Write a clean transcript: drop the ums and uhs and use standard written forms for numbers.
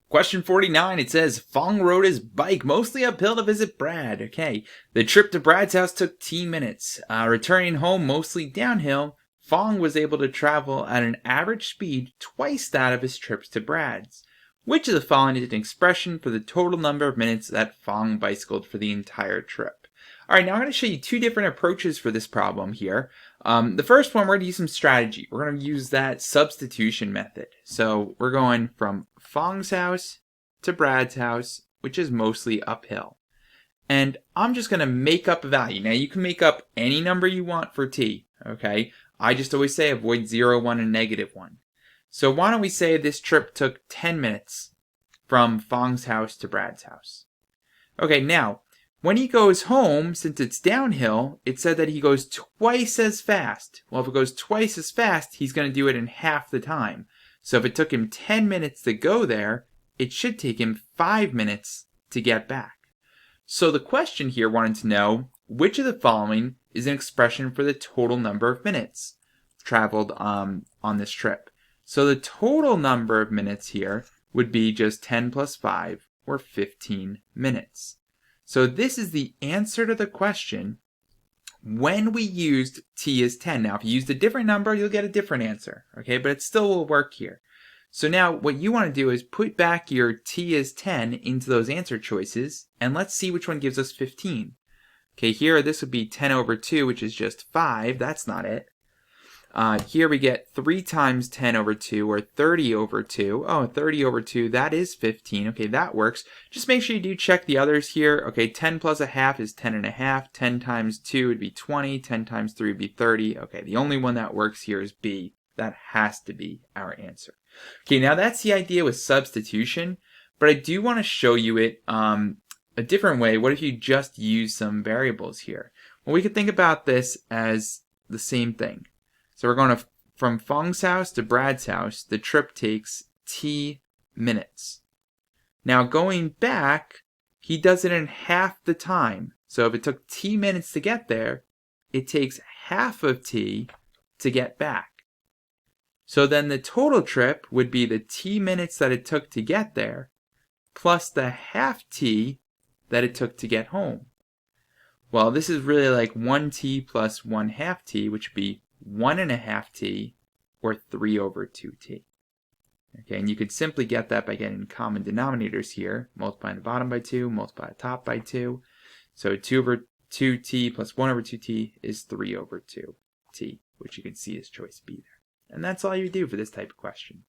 Question 49, it says, Phuong rode his bike mostly uphill to visit Brad. Okay, the trip to Brad's house took T minutes. Returning home mostly downhill, Phuong was able to travel at an average speed twice that of his trips to Brad's. Which of the following is an expression for the total number of minutes that Phuong bicycled for the entire trip? Alright, now I'm going to show you two different approaches for this problem here. The first one, we're going to use some strategy. We're going to use that substitution method. So we're going from Phuong's house to Brad's house, which is mostly uphill. And I'm just going to make up a value. Now you can make up any number you want for t, okay? I just always say avoid 0, 1, and -1. So why don't we say this trip took 10 minutes from Phuong's house to Brad's house. Okay, now, when he goes home, since it's downhill, it said that he goes twice as fast. Well, if it goes twice as fast, he's going to do it in half the time. So if it took him 10 minutes to go there, it should take him 5 minutes to get back. So the question here wanted to know, which of the following is an expression for the total number of minutes traveled on this trip? So the total number of minutes here would be just 10 plus 5, or 15 minutes. So this is the answer to the question when we used t as 10. Now, if you used a different number, you'll get a different answer, okay? But it still will work here. So now what you want to do is put back your t as 10 into those answer choices, and let's see which one gives us 15. Okay, here this would be 10 over 2, which is just 5. That's not it. Here we get 3 times 10 over 2, or 30 over 2. Oh, 30 over 2, that is 15. Okay, that works. Just make sure you do check the others here. Okay, 10 plus a half is 10 and a half. 10 times 2 would be 20. 10 times 3 would be 30. Okay, the only one that works here is B. That has to be our answer. Okay, now that's the idea with substitution, but I do want to show you it a different way. What if you just use some variables here? Well, we could think about this as the same thing. So we're going from Phuong's house to Brad's house. The trip takes t minutes. Now going back, he does it in half the time. So if it took t minutes to get there, it takes half of t to get back. So then the total trip would be the t minutes that it took to get there, plus the half t that it took to get home. Well, this is really like 1t plus 1/2 t, which would be 1.5 t, or 3 over 2t. Okay, and you could simply get that by getting common denominators here. Multiply the bottom by 2, multiply the top by 2. So 2 over 2t plus 1 over 2t is 3 over 2t, which you can see is choice B there. And that's all you do for this type of question.